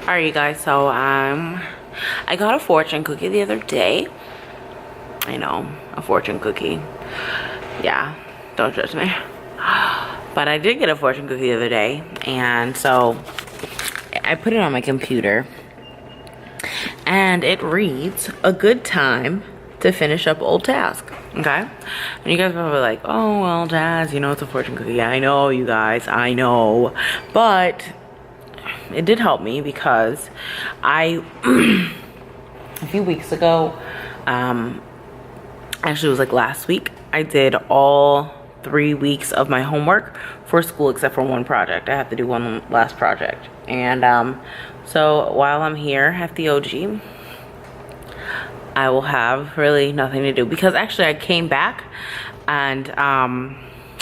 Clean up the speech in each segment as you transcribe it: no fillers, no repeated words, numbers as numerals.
Alright, you guys, so I got a fortune cookie the other day. I know, a fortune cookie. Yeah, don't judge me. But I did get a fortune cookie the other day, and so I put it on my computer, and it reads, a good time to finish up old task. Okay, and you guys are probably like, oh well, Jazz, you know it's a fortune cookie. Yeah, I know, you guys, I know, but it did help me because I a few weeks ago, actually it was like last week, I did all 3 weeks of my homework for school except for one project. I have to do one last project, and so while I'm here at the OG, I will have really nothing to do because actually I came back, and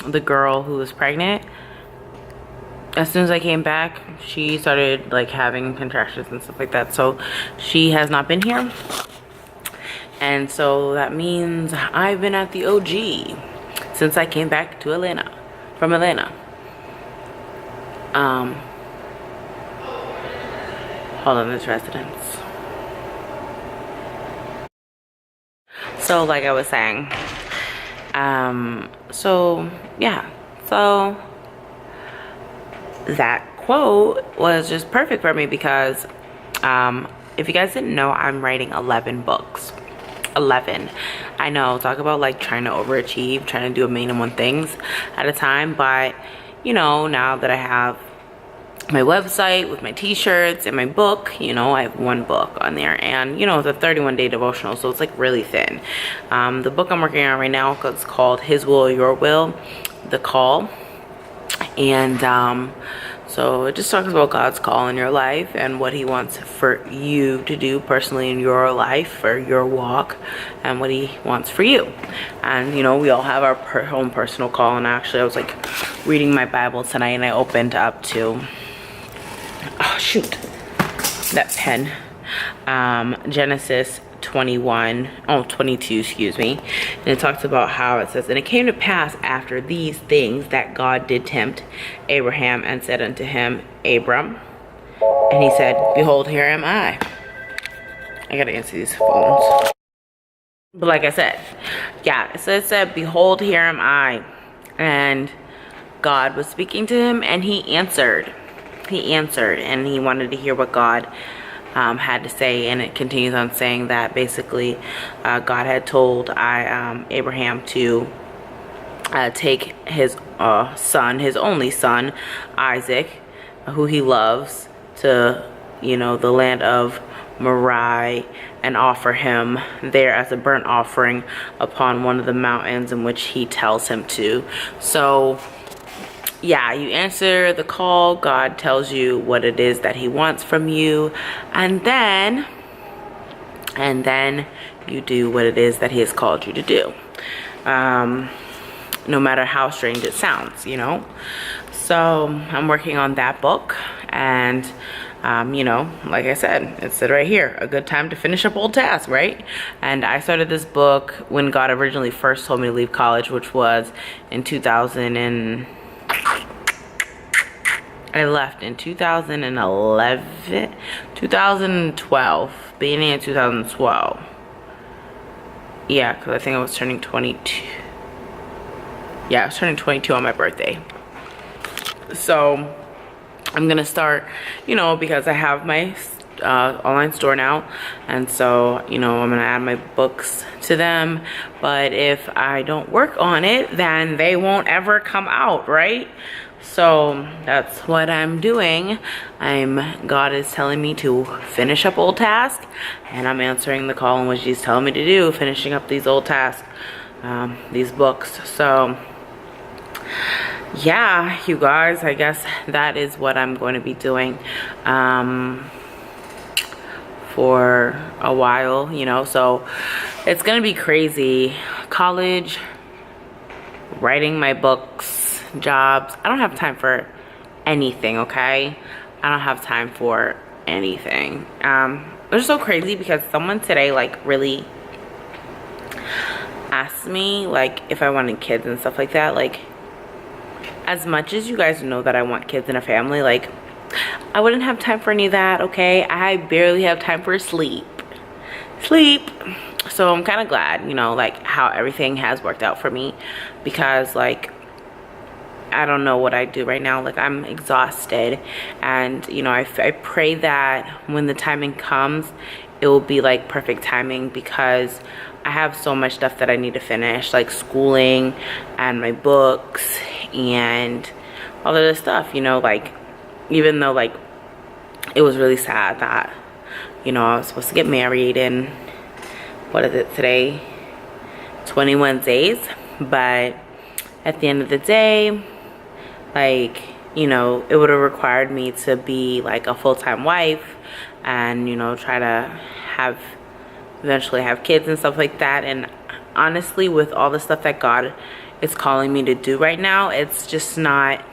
the girl who was pregnant, as soon as I came back, she started like having contractions and stuff like that. So she has not been here. And so that means I've been at the OG since I came back to Atlanta, from Atlanta. Hold on, there's residents. So like I was saying, so yeah, so that quote was just perfect for me because if you guys didn't know, I'm writing 11 books. 11. I know, talk about like trying to overachieve, trying to do a million one things at a time, but you know, now that I have my website with my t-shirts and my book, you know, I have one book on there, and you know, it's a 31-day devotional, so it's like really thin. The book I'm working on right now is called His Will, Your Will, The Call. And so it just talks about God's call in your life and what he wants for you to do personally in your life, for your walk, and what he wants for you. And you know, we all have our own personal call. And actually I was like reading my Bible tonight, and I opened up to, oh shoot, that pen, Genesis 22, excuse me. And it talks about how it says, and it came to pass after these things that God did tempt Abraham and said unto him, Abram, and he said, behold, here am I gotta answer these phones. But like I said, yeah, so it said, behold, here am I. And God was speaking to him, and he answered, and he wanted to hear what God had to say. And it continues on saying that basically God had told Abraham to take his son, his only son, Isaac, who he loves, to, you know, the land of Moriah, and offer him there as a burnt offering upon one of the mountains in which he tells him to. So yeah, you answer the call. God tells you what it is that he wants from you, and then you do what it is that he has called you to do, no matter how strange it sounds, you know. So I'm working on that book, and you know, like I said, it said right here, a good time to finish up old tasks, right? And I started this book when God originally first told me to leave college, which was in 2000 I left in 2012, beginning of 2012. Yeah, because I think I was turning 22. Yeah, I was turning 22 on my birthday. So I'm gonna start, you know, because I have my online store now, and so, you know, I'm gonna add my books to them. But if I don't work on it, then they won't ever come out, right? So that's what I'm doing. God is telling me to finish up old tasks, and I'm answering the call in which he's telling me to do, finishing up these old tasks, these books. So yeah, you guys, I guess that is what I'm going to be doing for a while, you know. So it's gonna be crazy. College, writing my books, jobs. I don't have time for anything, okay? I don't have time for anything. It's so crazy because someone today like really asked me like if I wanted kids and stuff like that. Like, as much as you guys know that I want kids in a family, like I wouldn't have time for any of that, okay? I barely have time for sleep. So I'm kind of glad, you know, like how everything has worked out for me, because like I don't know what I do right now. Like I'm exhausted, and you know, I pray that when the timing comes, it will be like perfect timing, because I have so much stuff that I need to finish, like schooling and my books and all of this stuff, you know, like even though like it was really sad that, you know, I was supposed to get married in, what is it today, 21 days, but at the end of the day, like, you know, it would have required me to be like a full-time wife and, you know, try to eventually have kids and stuff like that. And honestly, with all the stuff that God is calling me to do right now, it's just not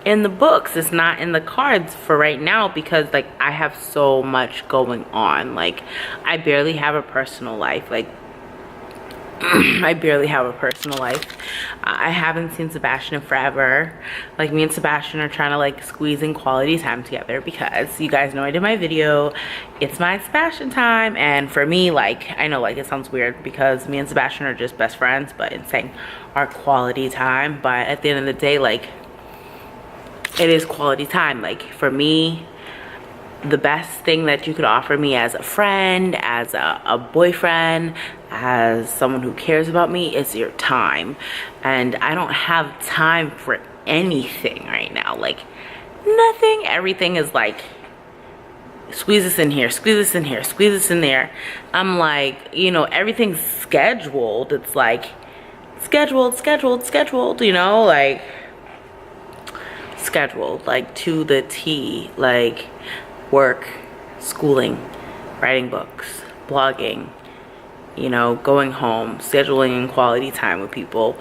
in the books. It's not in the cards for right now, because like I have so much going on. Like I barely have a personal life. Like I barely have a personal life. I haven't seen Sebastian in forever. Like me and Sebastian are trying to like squeeze in quality time together, because you guys know I did my video, it's my Sebastian time. And for me, like I know like it sounds weird because me and Sebastian are just best friends, but it's saying our quality time. But at the end of the day, like it is quality time. Like for me, the best thing that you could offer me as a friend, as a boyfriend, as someone who cares about me, is your time. And I don't have time for anything right now. Like nothing. Everything is like, squeeze this in here, squeeze this in here, squeeze this in there. I'm like, you know, everything's scheduled. It's like scheduled, you know, like scheduled, like to the T. Like work, schooling, writing books, blogging, you know, going home, scheduling quality time with people,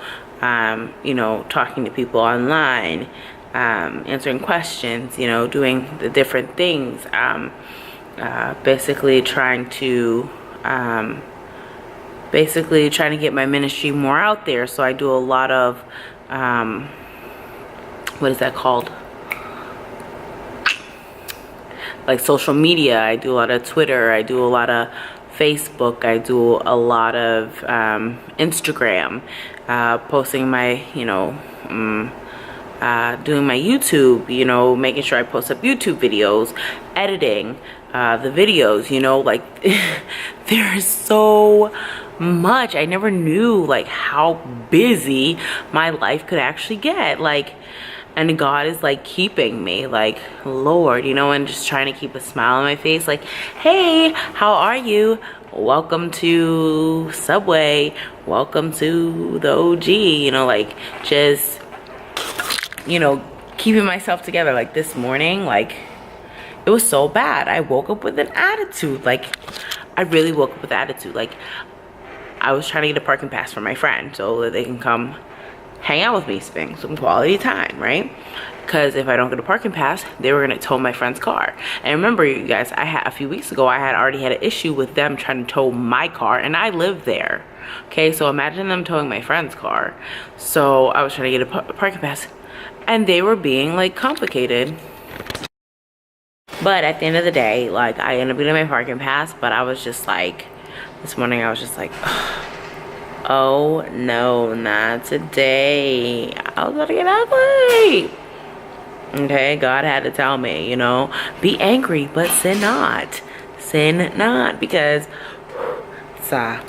you know, talking to people online, answering questions, you know, doing the different things, basically trying to get my ministry more out there. So I do a lot of what is that called, like social media. I do a lot of Twitter, I do a lot of Facebook, I do a lot of Instagram, posting my, you know, doing my YouTube, you know, making sure I post up YouTube videos, editing the videos, you know, like there's so much. I never knew like how busy my life could actually get. Like, and God is like keeping me, like, Lord, you know, and just trying to keep a smile on my face. Like, hey, how are you? Welcome to Subway. Welcome to the OG, you know, like just, you know, keeping myself together. Like this morning, like it was so bad. I woke up with an attitude. Like I really woke up with attitude. Like I was trying to get a parking pass for my friend so that they can come hang out with me, spend some quality time, right? Because if I don't get a parking pass, they were gonna tow my friend's car. And remember, you guys, a few weeks ago I had already had an issue with them trying to tow my car, and I live there. Okay, so imagine them towing my friend's car. So I was trying to get a parking pass, and they were being like complicated. But at the end of the day, like I ended up getting my parking pass, but I was just like, this morning I was just like, ugh. Oh no, not today. I was about to get ugly. Okay, God had to tell me, you know, be angry, but sin not. Sin not, because sa,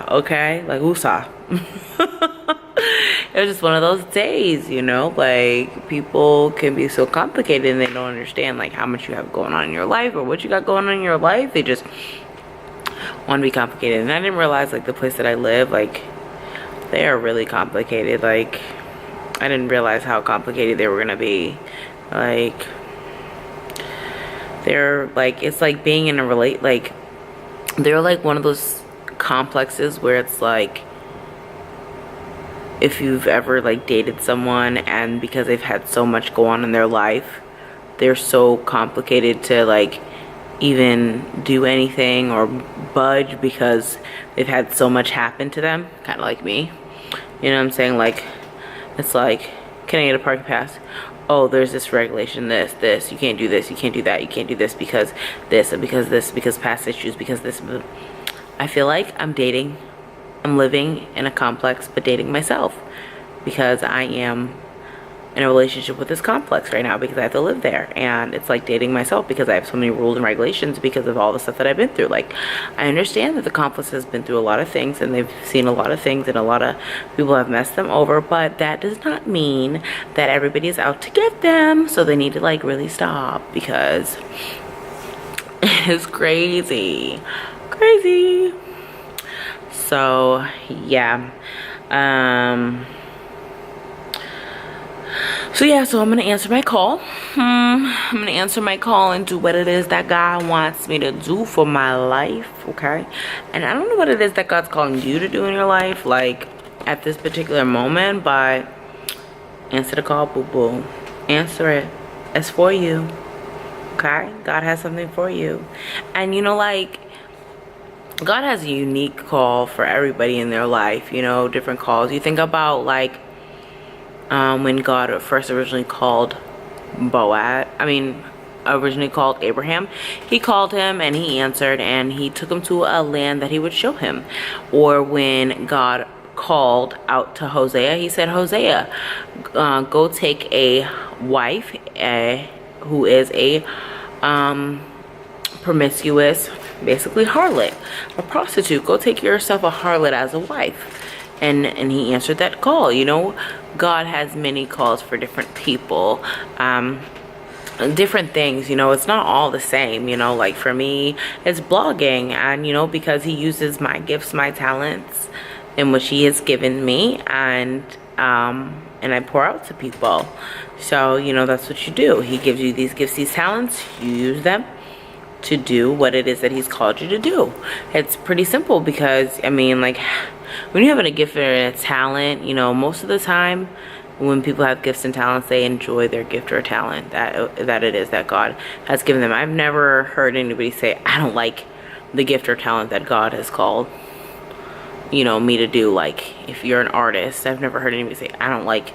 okay? Like, woosah. It was just one of those days, you know, like people can be so complicated and they don't understand like how much you have going on in your life or what you got going on in your life. They just want to be complicated. And I didn't realize like the place that I live, like they are really complicated. Like I didn't realize how complicated they were gonna be. Like they're like, it's like being in a like they're like one of those complexes where it's like, if you've ever like dated someone and because they've had so much go on in their life, they're so complicated to like even do anything or budge because they've had so much happen to them, kind of like me. You know what I'm saying? Like, it's like, can I get a parking pass? oh, there's this regulation, this, you can't do this, you can't do that, you can't do this because this, and because this, because past issues, because this. I feel like I'm living in a complex, but dating myself, because I am in a relationship with this complex right now because I have to live there. And it's like dating myself because I have so many rules and regulations because of all the stuff that I've been through. Like, I understand that the complex has been through a lot of things and they've seen a lot of things and a lot of people have messed them over, but that does not mean that everybody is out to get them. So they need to like really stop, because it's crazy. So yeah, so I'm gonna answer my call. I'm gonna answer my call and do what it is that God wants me to do for my life, okay? And I don't know what it is that God's calling you to do in your life, like at this particular moment, but answer the call, boo-boo. Answer it. It's for you, okay? God has something for you. And you know, like, God has a unique call for everybody in their life, you know, different calls. You think about like when God first originally called Abraham, he called him and he answered and he took him to a land that he would show him. Or when God called out to Hosea, he said, Hosea, go take a wife who is a promiscuous, basically harlot, a prostitute. Go take yourself a harlot as a wife. And he answered that call. You know, God has many calls for different people, different things. You know, it's not all the same. You know, like for me, it's blogging, and you know, because he uses my gifts, my talents, and what he has given me, and I pour out to people. So you know, that's what you do. He gives you these gifts, these talents. You use them to do what it is that he's called you to do. It's pretty simple, because I mean, like, when you have a gift or a talent, you know, most of the time when people have gifts and talents, they enjoy their gift or talent that it is that God has given them. I've never heard anybody say, I don't like the gift or talent that God has called, you know, me to do. Like, if you're an artist, I've never heard anybody say, I don't like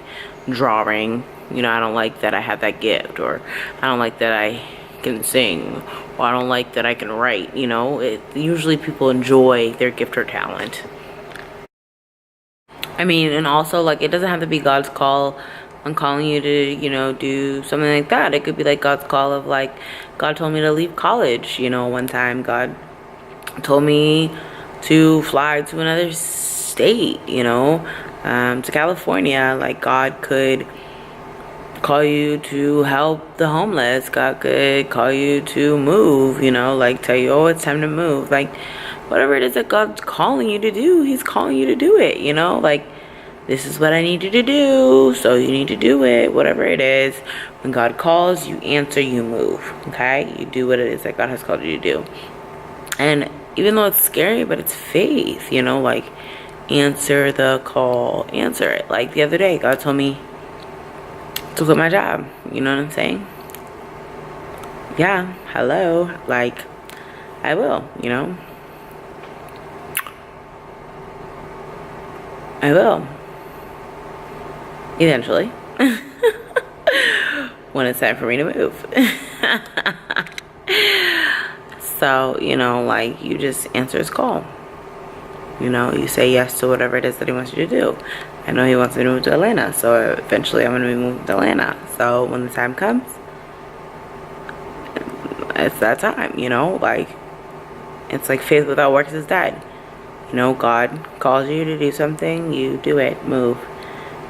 drawing, you know, I don't like that I have that gift, or I don't like that I can sing, or I don't like that I can write. You know, usually people enjoy their gift or talent. I mean, and also, like, it doesn't have to be God's call. I'm calling you to, you know, do something like that. It could be like God's call of, like, God told me to leave college. You know, one time God told me to fly to another state, you know, to California. Like, God could call you to help the homeless. God could call you to move, you know, like tell you, oh, it's time to move. Like, whatever it is that God's calling you to do, he's calling you to do it, you know? Like, this is what I need you to do, so you need to do it, whatever it is. When God calls, you answer, you move, okay? You do what it is that God has called you to do. And even though it's scary, but it's faith, you know? Like, answer the call, answer it. Like, the other day, God told me to quit my job, you know what I'm saying? Yeah, hello, like, I will, you know? I will. Eventually. When it's time for me to move. So, you know, like, you just answer his call. You know, you say yes to whatever it is that he wants you to do. I know he wants me to move to Atlanta, so eventually I'm going to be moving to Atlanta. So when the time comes, it's that time, you know? Like, it's like faith without works is dead. You know, God calls you to do something, you do it, move.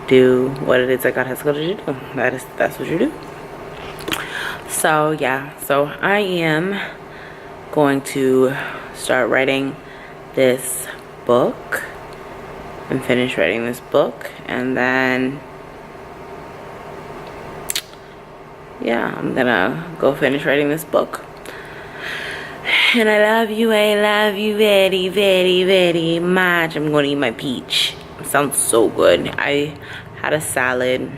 Do what it is that God has called you to do. That's what you do. So, yeah. So, I am going to start writing this book and finish writing this book. And then, yeah, I'm gonna go finish writing this book. And I love you very, very, very much. I'm gonna eat my peach. It sounds so good. I had a salad.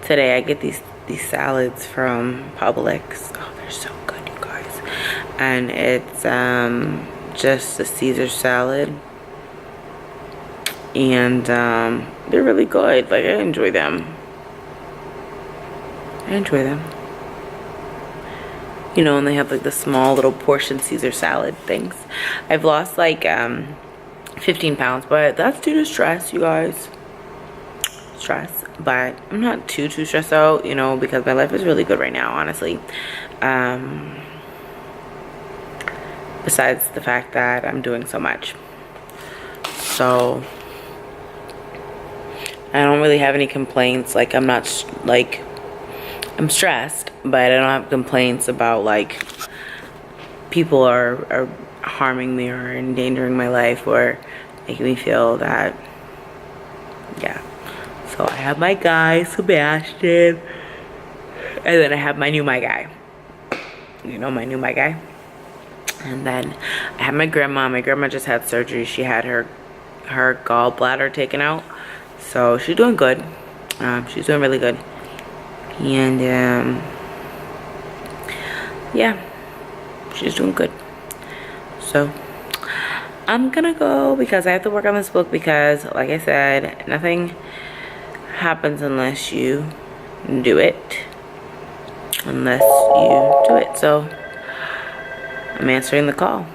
Today. I get these salads from Publix. Oh, they're so good, you guys. And it's just a Caesar salad. and they're really good. Like, I enjoy them. You know, and they have like the small little portion Caesar salad things. I've lost like 15 pounds, but that's due to stress, you guys. Stress. But I'm not too stressed out, you know, because my life is really good right now, honestly. Besides the fact that I'm doing so much. So I don't really have any complaints. Like, I'm not like, I'm stressed, but I don't have complaints about like people are harming me or endangering my life or making me feel that, yeah. So I have my guy, Sebastian, and then I have my new my guy. You know, my new my guy. And then I have my grandma. My grandma just had surgery. She had her gallbladder taken out. So she's doing good. She's doing really good. And yeah, she's doing good. So I'm gonna go because I have to work on this book, because like I said, nothing happens unless you do it. So I'm answering the call.